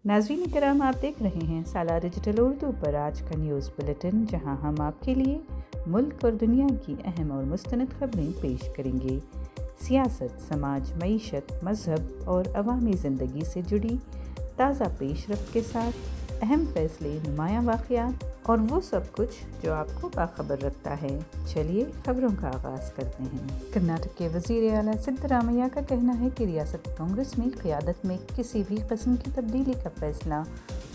नाज़रीन करम, आप देख रहे हैं साला डिजिटल उर्दू पर आज का न्यूज़ बुलेटिन, जहां हम आपके लिए मुल्क और दुनिया की अहम और मुस्तनद खबरें पेश करेंगे। सियासत, समाज, मईशत, मज़हब और अवामी ज़िंदगी से जुड़ी ताज़ा पेशरफ्त के साथ अहम फैसले, नुमायां वाक़यात और वो सब कुछ जो आपको बाखबर रखता है। चलिए खबरों का आगाज़ करते हैं। कर्नाटक के वज़ीर आला सिद्धरामैया का कहना है कि रियासती कांग्रेस में क़यादत में किसी भी किस्म की तब्दीली का फैसला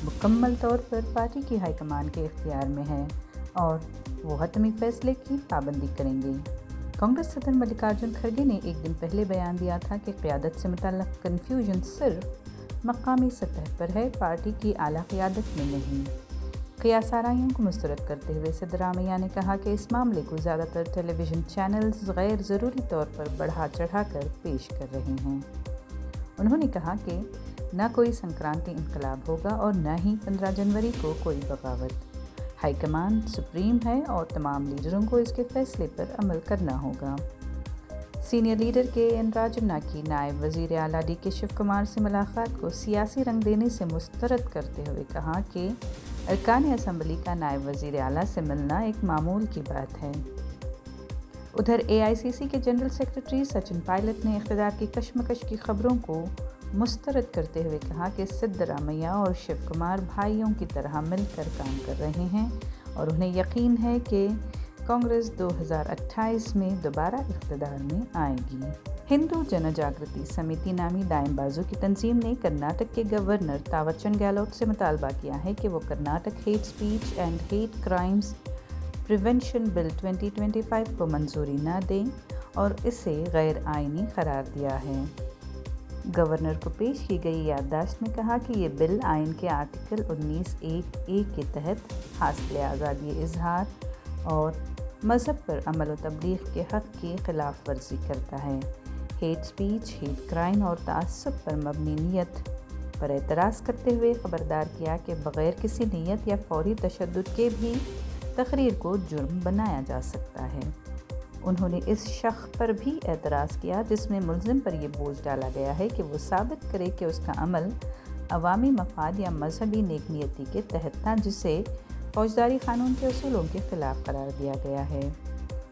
मुकम्मल तौर पर पार्टी की हाईकमान के इख्तियार में है और वो हतमी फैसले की पाबंदी करेंगे। कांग्रेस सदर मल्लिकार्जुन खड़गे ने एक दिन पहले बयान दिया था कि क़यादत से मुतल्लक़ कन्फ्यूजन सिर्फ मकामी सतह पर है, पार्टी की आला क़यादत में नहीं। क़यास आराइयों को मुस्तरद करते हुए सिद्धरामैया ने कहा कि इस मामले को ज़्यादातर टेलीविज़न चैनल्स गैर ज़रूरी तौर पर बढ़ा चढ़ा कर पेश कर रहे हैं। उन्होंने कहा कि न कोई संक्रांति इनकलाब होगा और न ही 15 जनवरी को कोई बगावत। हाईकमान सुप्रीम है और तमाम लीडरों को इसके फैसले पर अमल करना होगा। सीनियर लीडर के एन राजन्ना की नायब वज़ीर आला डी के शिव कुमार से मुलाकात को सियासी रंग देने से मुस्तरद करते हुए कहा कि अरकान असम्बली का नायब वज़ीर आला से मिलना एक मामूल की बात है। उधर AICC के जनरल सेक्रेटरी सचिन पायलट ने इक़्तिदार की कशमकश की खबरों को मुस्तरद करते हुए कहा कि सिद्धरामैया और शिव कुमार भाइयों की तरह मिलकर काम कर रहे हैं और उन्हें यकीन है कि कांग्रेस 2028 में दोबारा इक़्तिदार में आएगी। हिंदू जनजागृति समिति नामी दाएं बाजू की तंजीम ने कर्नाटक के गवर्नर तावरचंद गहलोत से मुतालबा किया है कि वो Karnataka hate speech and hate crimes prevention bill 2025 को मंजूरी न दें और इसे गैर आइनी करार दिया है। गवर्नर को पेश की गई याददाश्त में कहा कि ये बिल आइन के आर्टिकल 19(1)(a) के तहत हासिल आज़ादी इजहार और मज़हब पर अमल व तबलीग के हक़ की खिलाफ वर्जी करता है। हेट स्पीच, हेट क्राइम और तआस्सुब पर मबनी नीयत पर एतराज़ करते हुए ख़बरदार किया कि बग़ैर किसी नीयत या फौरी तशद्दुद के भी तकरीर को जुर्म बनाया जा सकता है। उन्होंने इस शख्स पर भी एतराज़ किया जिसमें मुल्ज़िम पर यह बोझ डाला गया है कि वो साबित करे कि उसका अमल अवामी मफाद या मजहबी नेकनीयती के तहत था, जिसे फौजदारी कानून के असूलों के ख़िलाफ़ करार दिया गया है।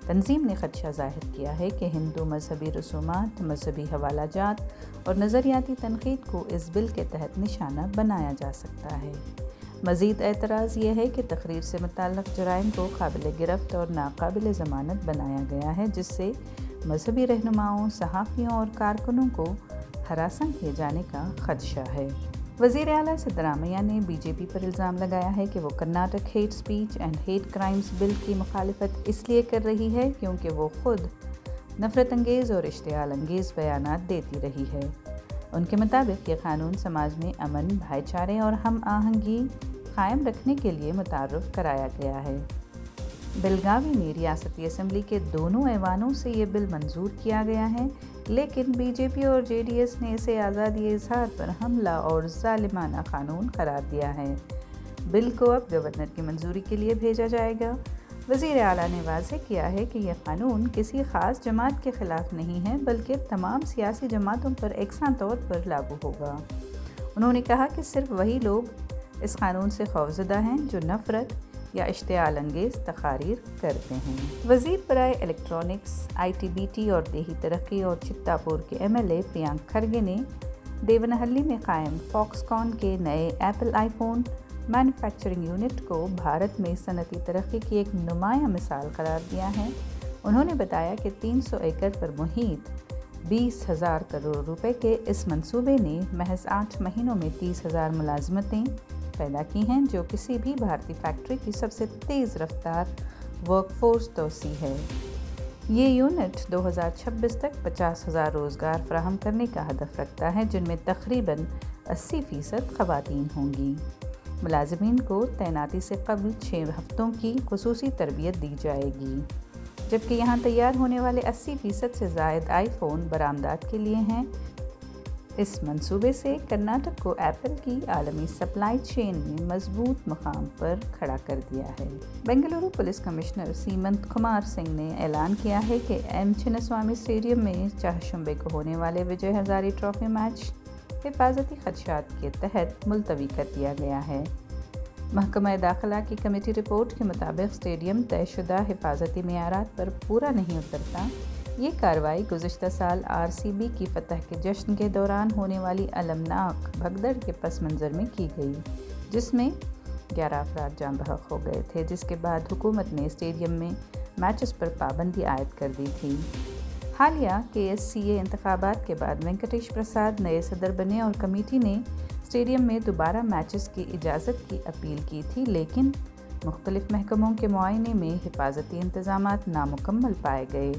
तंजीम ने ख़दशा ज़ाहिर किया है कि हिंदू मजहबी रसूमात, मजहबी हवालाजात और नज़रियाती तनक़ीद को इस बिल के तहत निशाना बनाया जा सकता है। मज़ीद एतराज़ ये है कि तकरीर से मुताल्लिक़ जराइम को काबिल गिरफ्त और नाकाबिल ज़मानत बनाया गया है, जिससे मजहबी रहनुमाओं, सहाफ़ियों और कारकुनों को हरासा किए जाने का ख़दशा है। वज़ीर आला सिद्धरामैया ने बीजेपी पर इल्ज़ाम लगाया है कि वो Karnataka hate speech and hate crimes bill की मुखालिफत इसलिए कर रही है क्योंकि वो खुद नफ़रत अंगेज़ और इश्तियाल अंगेज़ बयानात देती रही है। उनके मुताबिक ये कानून समाज में अमन, भाईचारे और हम आहंगी कायम रखने के लिए मुतारफ़ कराया गया है। बेलगावी में रियासती असम्बली के दोनों ऐवानों से ये बिल मंजूर किया गया है, लेकिन बीजेपी और JDS ने इसे आज़ादी इजहार पर हमला और ज़ालिमाना कानून करार दिया है। बिल को अब गवर्नर की मंजूरी के लिए भेजा जाएगा। वज़ीर आला ने वाज़ेह किया है कि यह कानून किसी ख़ास जमात के ख़िलाफ़ नहीं है, बल्कि तमाम सियासी जमातों पर एकसां तौर पर लागू होगा। उन्होंने कहा कि सिर्फ वही लोग इस कानून से खौफज़दा हैं जो नफ़रत या इश्तियाल अंगेज़ तकारीर करते हैं। वज़ीर बराए इलेक्ट्रॉनिक्स, ITBT और देही तरक्की और चित्तापुर के MLA प्रियांक खड़गे ने देवनहल्ली में कायम फॉक्सकॉन के नए एप्पल आईफोन मैन्युफैक्चरिंग यूनिट को भारत में सनती तरक्की की एक नुमायां मिसाल करार दिया है। उन्होंने बताया कि 300 एकड़ पर मुहित 20,000 करोड़ रुपए के इस मंसूबे ने महज 8 महीनों में 30,000 मुलाजमतें पैदा की हैं, जो किसी भी भारतीय फैक्ट्री की सबसे तेज़ रफ्तार वर्कफोर्स तोसी है। ये यूनिट 2026 तक 50,000 रोज़गार फराहम करने का हदफ रखता है, जिनमें तकरीबन 80% ख़वातीन होंगी। मुलाजमीन को तैनाती से कबल 6 हफ्तों की खुसूसी तरबियत दी जाएगी, जबकि यहाँ तैयार होने वाले 80% से ज़ायद आईफोन बरामदात के लिए हैं। इस मंसूबे से कर्नाटक को एप्पल की आलमी सप्लाई चेन में मजबूत मुकाम पर खड़ा कर दिया है। बेंगलुरु पुलिस कमिश्नर सीमंत कुमार सिंह ने ऐलान किया है कि M चिन्नास्वामी स्टेडियम में चाहशुंबे को होने वाले विजय हजारे ट्रॉफी मैच حفاظتی خدشات کے تحت ملتوی کر دیا گیا ہے۔ محکمہ داخلہ کی کمیٹی رپورٹ کے مطابق اسٹیڈیم طے شدہ حفاظتی معیارات پر پورا نہیں اترتا۔ یہ کارروائی گزشتہ سال RCB کی فتح کے جشن کے دوران ہونے والی المناک بھگدڑ کے پس منظر میں کی گئی، جس میں 11 افراد جاں بحق ہو گئے تھے، جس کے بعد حکومت نے اسٹیڈیم میں میچز پر پابندی عائد کر دی تھی۔ حالیہ KSCA انتخابات کے بعد وینکٹیش پرساد نئے صدر بنے اور کمیٹی نے اسٹیڈیم میں دوبارہ میچز کی اجازت کی اپیل کی تھی، لیکن مختلف محکموں کے معائنے میں حفاظتی انتظامات نامکمل پائے گئے۔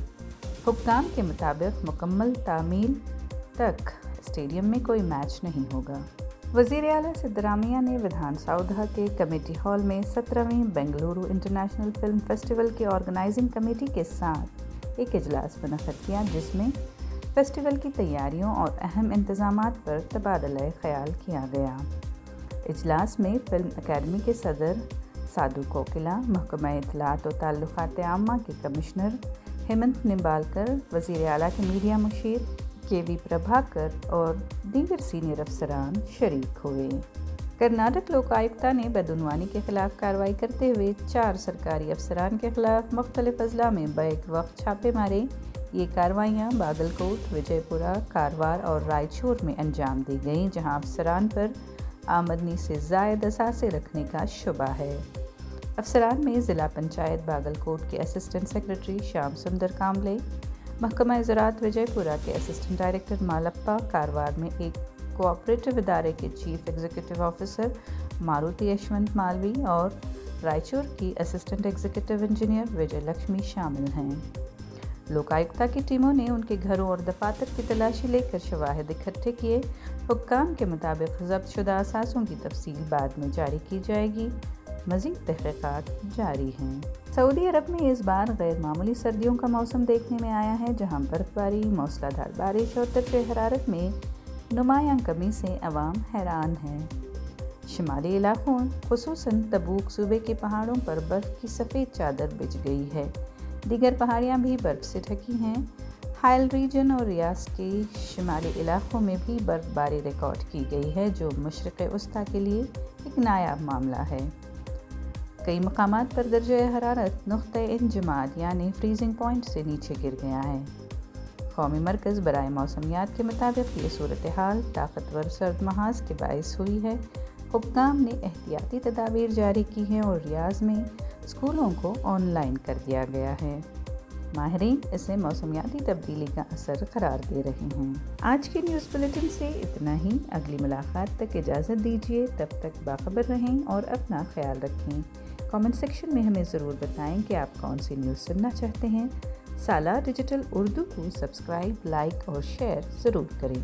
حکام کے مطابق مکمل تعمیل تک اسٹیڈیم میں کوئی میچ نہیں ہوگا۔ وزیر اعلیٰ سدرامیا نے ودھان سودھا کے کمیٹی ہال میں 17ویں بنگلورو انٹرنیشنل فلم فیسٹیول کی آرگنائزنگ کمیٹی کے ساتھ ایک اجلاس منعقد کیا، جس میں فیسٹیول کی تیاریوں اور اہم انتظامات پر تبادلہ خیال کیا گیا۔ اجلاس میں فلم اکیڈمی کے صدر سادھو کوکلا، محکمہ اطلاعات و تعلقات عامہ کے کمشنر ہیمنت نمبالکر، وزیر اعلیٰ کے میڈیا مشیر KV پربھاکر اور دیگر سینئر افسران شریک ہوئے۔ کرناٹک لوک آیکتا نے بدعنوانی کے خلاف کارروائی کرتے ہوئے 4 سرکاری افسران کے خلاف مختلف اضلاع میں بیک وقت چھاپے مارے۔ یہ کارروائیاں باگل کوٹ، وجے پورہ، کاروار اور رائچور میں انجام دی گئیں، جہاں افسران پر آمدنی سے زائد اثاثے رکھنے کا شبہ ہے۔ افسران میں ضلع پنچایت باگل کوٹ کے اسسٹنٹ سیکرٹری شیام سندر کامبلے، محکمہ زراعت وجے پورہ کے اسسٹنٹ ڈائریکٹر مالپا، کاروار میں ایک کوآپریٹو ادارے کے chief executive officer Maruti Yashwant Malvi اور رائچور کی assistant executive engineer Vijay Lakshmi شامل ہیں۔ لوک آیکتا کی ٹیموں نے ان کے گھروں اور دفاتر کی تلاشی لے کر شواہد اکٹھے کیے۔ حکام کے مطابق ضبط شدہ اثاثوں کی تفصیل بعد میں جاری کی جائے گی۔ مزید تحقیقات جاری ہیں۔ سعودی عرب میں اس بار غیر معمولی سردیوں کا موسم دیکھنے میں آیا ہے، جہاں برف باری، موسلا دھار بارش اور درجہ حرارت میں نمایاں کمی سے عوام حیران ہیں۔ شمالی علاقوں خصوصاً تبوک صوبے کے پہاڑوں پر برف کی سفید چادر بچھ گئی ہے۔ دیگر پہاڑیاں بھی برف سے ڈھکی ہیں۔ ہائل ریجن اور ریاض کے شمالی علاقوں میں بھی برف باری ریکارڈ کی گئی ہے، جو مشرق وسطیٰ کے لیے ایک نایاب معاملہ ہے۔ کئی مقامات پر درجہ حرارت نقطۂ انجماد یعنی فریزنگ پوائنٹ سے نیچے گر گیا ہے۔ قومی مرکز برائے موسمیات کے مطابق یہ صورتحال طاقتور سرد محاذ کے باعث ہوئی ہے۔ حکام نے احتیاطی تدابیر جاری کی ہیں اور ریاض میں اسکولوں کو آن لائن کر دیا گیا ہے۔ ماہرین اسے موسمیاتی تبدیلی کا اثر قرار دے رہے ہیں۔ آج کے نیوز بلیٹن سے اتنا ہی۔ اگلی ملاقات تک اجازت دیجیے، تب تک باخبر رہیں اور اپنا خیال رکھیں۔ کامنٹ سیکشن میں ہمیں ضرور بتائیں کہ آپ کون سی نیوز سننا چاہتے ہیں۔ سالار ڈیجیٹل اردو کو سبسکرائب، لائک اور شیئر ضرور کریں۔